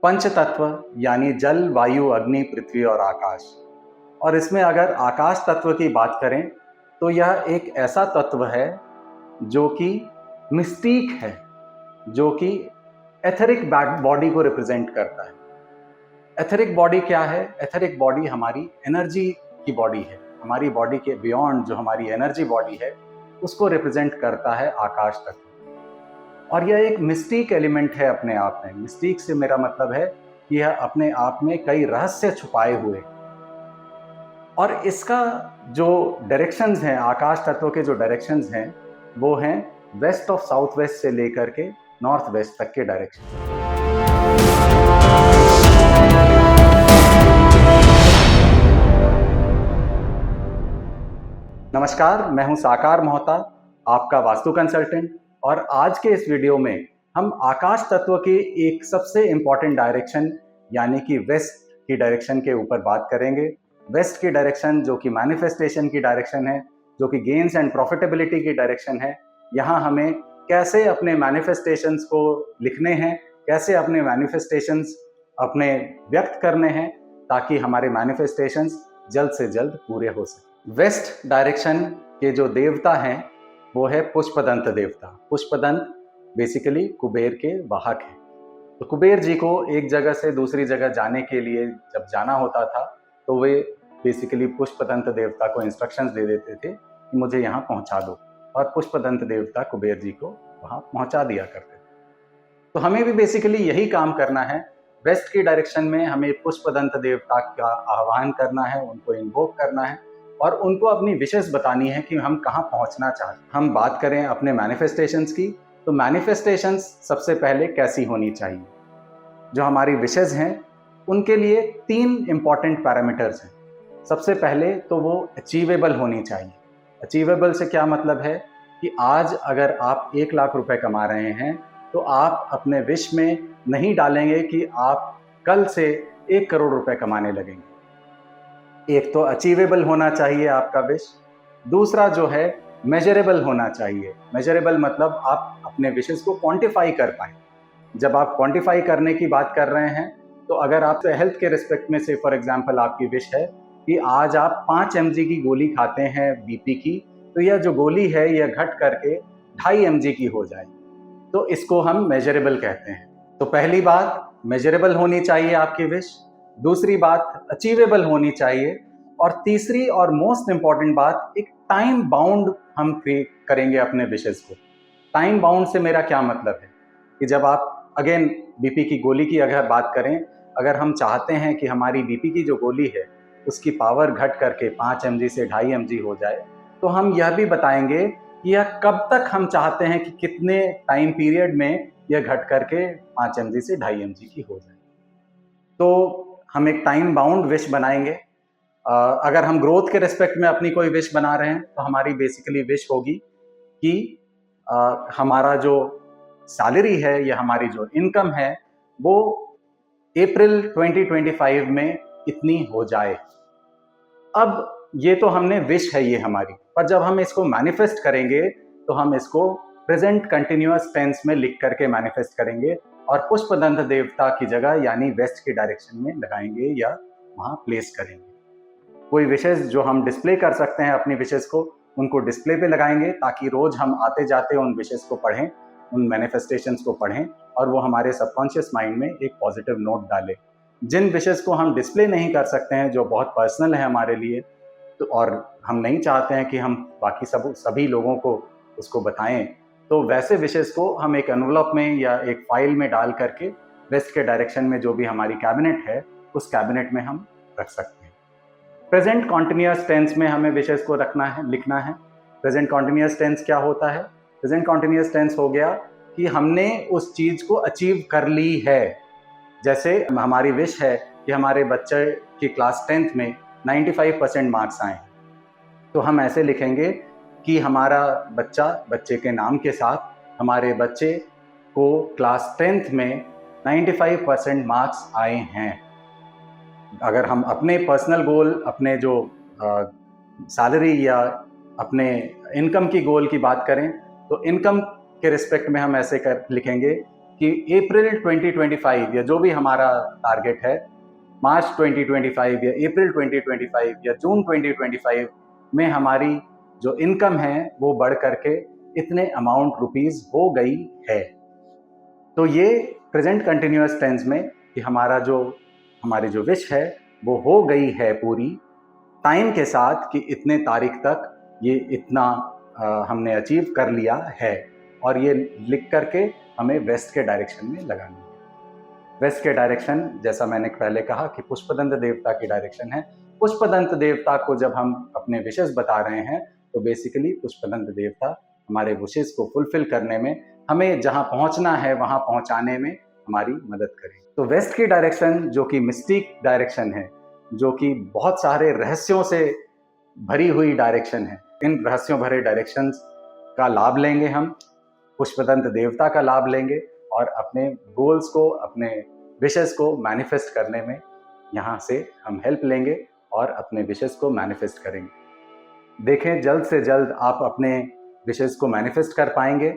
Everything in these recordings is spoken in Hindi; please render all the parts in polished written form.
पंच तत्व यानी जल, वायु, अग्नि, पृथ्वी और आकाश। और इसमें अगर आकाश तत्व की बात करें तो यह एक ऐसा तत्व है जो कि मिस्टीक है, जो कि एथरिक बॉडी को रिप्रेजेंट करता है। एथरिक बॉडी क्या है? एथरिक बॉडी हमारी एनर्जी की बॉडी है। हमारी बॉडी के बियॉन्ड जो हमारी एनर्जी बॉडी है उसको रिप्रेजेंट करता है आकाश तत्व। और यह एक मिस्टीक एलिमेंट है अपने आप में। मिस्टीक से मेरा मतलब है कि यह अपने आप में कई रहस्य छुपाए हुए, और इसका जो डायरेक्शंस हैं, आकाश तत्व के जो डायरेक्शंस हैं वो हैं वेस्ट ऑफ साउथ वेस्ट से लेकर के नॉर्थ वेस्ट तक के डायरेक्शन। नमस्कार, मैं हूं साकार मोहता, आपका वास्तु कंसल्टेंट। और आज के इस वीडियो में हम आकाश तत्व की एक सबसे इंपॉर्टेंट डायरेक्शन यानी कि वेस्ट की डायरेक्शन के ऊपर बात करेंगे। वेस्ट की डायरेक्शन जो कि मैनिफेस्टेशन की डायरेक्शन है, जो कि गेन्स एंड प्रॉफिटेबिलिटी की डायरेक्शन है। यहाँ हमें कैसे अपने मैनिफेस्टेशंस को लिखने हैं, कैसे अपने मैनिफेस्टेशंस अपने व्यक्त करने हैं ताकि हमारे मैनिफेस्टेशंस जल्द से जल्द पूरे हो सके। वेस्ट डायरेक्शन के जो देवता हैं वो है पुष्पदंत देवता। पुष्पदंत बेसिकली कुबेर के वाहक हैं। तो कुबेर जी को एक जगह से दूसरी जगह जाने के लिए जब जाना होता था तो वे बेसिकली पुष्पदंत देवता को इंस्ट्रक्शंस दे देते थे कि मुझे यहाँ पहुँचा दो, और पुष्पदंत देवता कुबेर जी को वहाँ पहुँचा दिया करते थे। तो हमें भी बेसिकली यही काम करना है। वेस्ट की डायरेक्शन में हमें पुष्पदंत देवता का आह्वान करना है, उनको इन्वोक करना है और उनको अपनी विशेष बतानी है कि हम कहाँ पहुँचना चाहते हैं। हम बात करें अपने मैनिफेस्टेशंस की, तो मैनिफेस्टेशंस सबसे पहले कैसी होनी चाहिए? जो हमारी विशेष हैं उनके लिए 3 इंपॉर्टेंट पैरामीटर्स हैं। सबसे पहले तो वो अचीवेबल होनी चाहिए। अचीवेबल से क्या मतलब है कि आज अगर आप 1 लाख रुपए कमा रहे हैं तो आप अपने विश में नहीं डालेंगे कि आप कल से 1 करोड़ रुपए कमाने लगेंगे। एक तो अचीवेबल होना चाहिए आपका विश। दूसरा जो है मेजरेबल होना चाहिए। मेजरेबल मतलब आप अपने विशेस को क्वांटिफाई कर पाए। जब आप क्वांटिफाई करने की बात कर रहे हैं तो अगर आप हेल्थ के रिस्पेक्ट में से फॉर एग्जांपल आपकी विश है कि आज आप 5 mg की गोली खाते हैं बीपी की, तो यह जो गोली है यह घट करके 2.5 mg की हो जाए, तो इसको हम मेजरेबल कहते हैं। तो पहली बात मेजरेबल होनी चाहिए आपकी विश, दूसरी बात अचीवेबल होनी चाहिए, और तीसरी और मोस्ट इंपॉर्टेंट बात एक टाइम बाउंड हम करेंगे अपने विशेस को। टाइम बाउंड से मेरा क्या मतलब है कि जब आप अगेन बीपी की गोली की अगर बात करें, अगर हम चाहते हैं कि हमारी बीपी की जो गोली है उसकी पावर घट करके 5 mg से 2.5 mg हो जाए, तो हम यह भी बताएंगे कि यह कब तक हम चाहते हैं कि कितने टाइम पीरियड में यह घट करके 5 mg से 2.5 mg की हो जाए। तो हम एक टाइम बाउंड विश बनाएंगे। अगर हम ग्रोथ के रिस्पेक्ट में अपनी कोई विश बना रहे हैं तो हमारी बेसिकली विश होगी कि हमारा जो सैलरी है या हमारी जो इनकम है वो अप्रैल 2025 में इतनी हो जाए। अब ये तो हमने विश है ये हमारी, पर जब हम इसको मैनिफेस्ट करेंगे तो हम इसको प्रेजेंट कंटिन्यूअस टेंस में लिख करके मैनिफेस्ट करेंगे और पुष्पदंत देवता की जगह यानी वेस्ट की डायरेक्शन में लगाएंगे या वहां प्लेस करेंगे। कोई विशेष जो हम डिस्प्ले कर सकते हैं अपनी विशेष को, उनको डिस्प्ले पे लगाएंगे ताकि रोज हम आते जाते उन विशेष को पढ़ें, उन मैनिफेस्टेशंस को पढ़ें और वो हमारे सबकॉन्शियस माइंड में एक पॉजिटिव नोट डाले। जिन विशेष को हम डिस्प्ले नहीं कर सकते हैं, जो बहुत पर्सनल है हमारे लिए, तो और हम नहीं चाहते हैं कि हम बाकी सभी लोगों को उसको बताएं, तो वैसे विशेष को हम एक एनवलप में या एक फाइल में डाल करके वेस्ट के डायरेक्शन में जो भी हमारी कैबिनेट है उस कैबिनेट में हम रख सकते हैं। प्रेजेंट कॉन्टिन्यूअस टेंस में हमें विशेष को रखना है, लिखना है। प्रेजेंट कॉन्टिन्यूअस टेंस क्या होता है? प्रेजेंट कॉन्टिन्यूअस टेंस हो गया कि हमने उस चीज को अचीव कर ली है। जैसे हमारी विश है कि हमारे बच्चे की क्लास 10th में 95% मार्क्स आए, तो हम ऐसे लिखेंगे कि हमारा बच्चे के नाम के साथ हमारे बच्चे को क्लास 10th में 95% मार्क्स आए हैं। अगर हम अपने पर्सनल गोल, अपने जो सैलरी या अपने इनकम की गोल की बात करें तो इनकम के रिस्पेक्ट में हम ऐसे लिखेंगे कि अप्रैल 2025 या जो भी हमारा टारगेट है, मार्च 2025 या अप्रैल 2025 या जून 2025 में हमारी जो इनकम है वो बढ़ करके इतने अमाउंट रुपीस हो गई है। तो ये प्रेजेंट कंटिन्यूअस टेंस में कि हमारी जो विश है वो हो गई है पूरी, टाइम के साथ कि इतने तारीख तक ये इतना हमने अचीव कर लिया है, और ये लिख करके हमें वेस्ट के डायरेक्शन में लगानी है। वेस्ट के डायरेक्शन, जैसा मैंने पहले कहा कि पुष्पदंत देवता की डायरेक्शन है। पुष्पदंत देवता को जब हम अपने विशेष बता रहे हैं तो बेसिकली पुष्पदंत देवता हमारे विशेष को फुलफिल करने में, हमें जहां पहुंचना है वहां पहुंचाने में हमारी मदद करें। तो वेस्ट की डायरेक्शन जो कि मिस्टिक डायरेक्शन है, जो कि बहुत सारे रहस्यों से भरी हुई डायरेक्शन है, इन रहस्यों भरे डायरेक्शंस का लाभ लेंगे हम, पुष्पदंत देवता का लाभ लेंगे और अपने गोल्स को, अपने विशेस को मैनिफेस्ट करने में यहाँ से हम हेल्प लेंगे और अपने विशेस को मैनिफेस्ट करेंगे। देखें, जल्द से जल्द आप अपने विशेस को मैनिफेस्ट कर पाएंगे।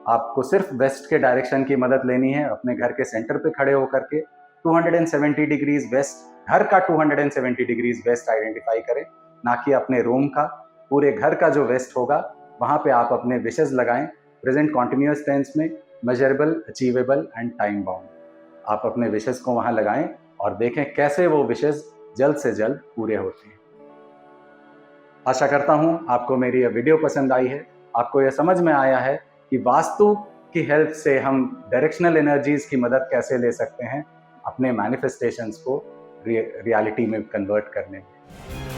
आपको सिर्फ वेस्ट के डायरेक्शन की मदद लेनी है। अपने घर के सेंटर पे खड़े होकर के 270 डिग्रीज वेस्ट, घर का 270 डिग्रीज वेस्ट आइडेंटिफाई करें, ना कि अपने रूम का। पूरे घर का जो वेस्ट होगा वहाँ पे आप अपने विशेस लगाएं, प्रेजेंट कॉन्टिन्यूअस टेंस में, measurable, achievable and time bound. आप अपने विशेस को वहाँ लगाएं और देखें कैसे वो विशेस जल्द से जल्द पूरे होते हैं। आशा करता हूँ आपको मेरी यह वीडियो पसंद आई है, आपको यह समझ में आया है कि वास्तु की हेल्प से हम डायरेक्शनल एनर्जीज की मदद कैसे ले सकते हैं अपने मैनिफेस्टेशंस को रियलिटी में कन्वर्ट करने में।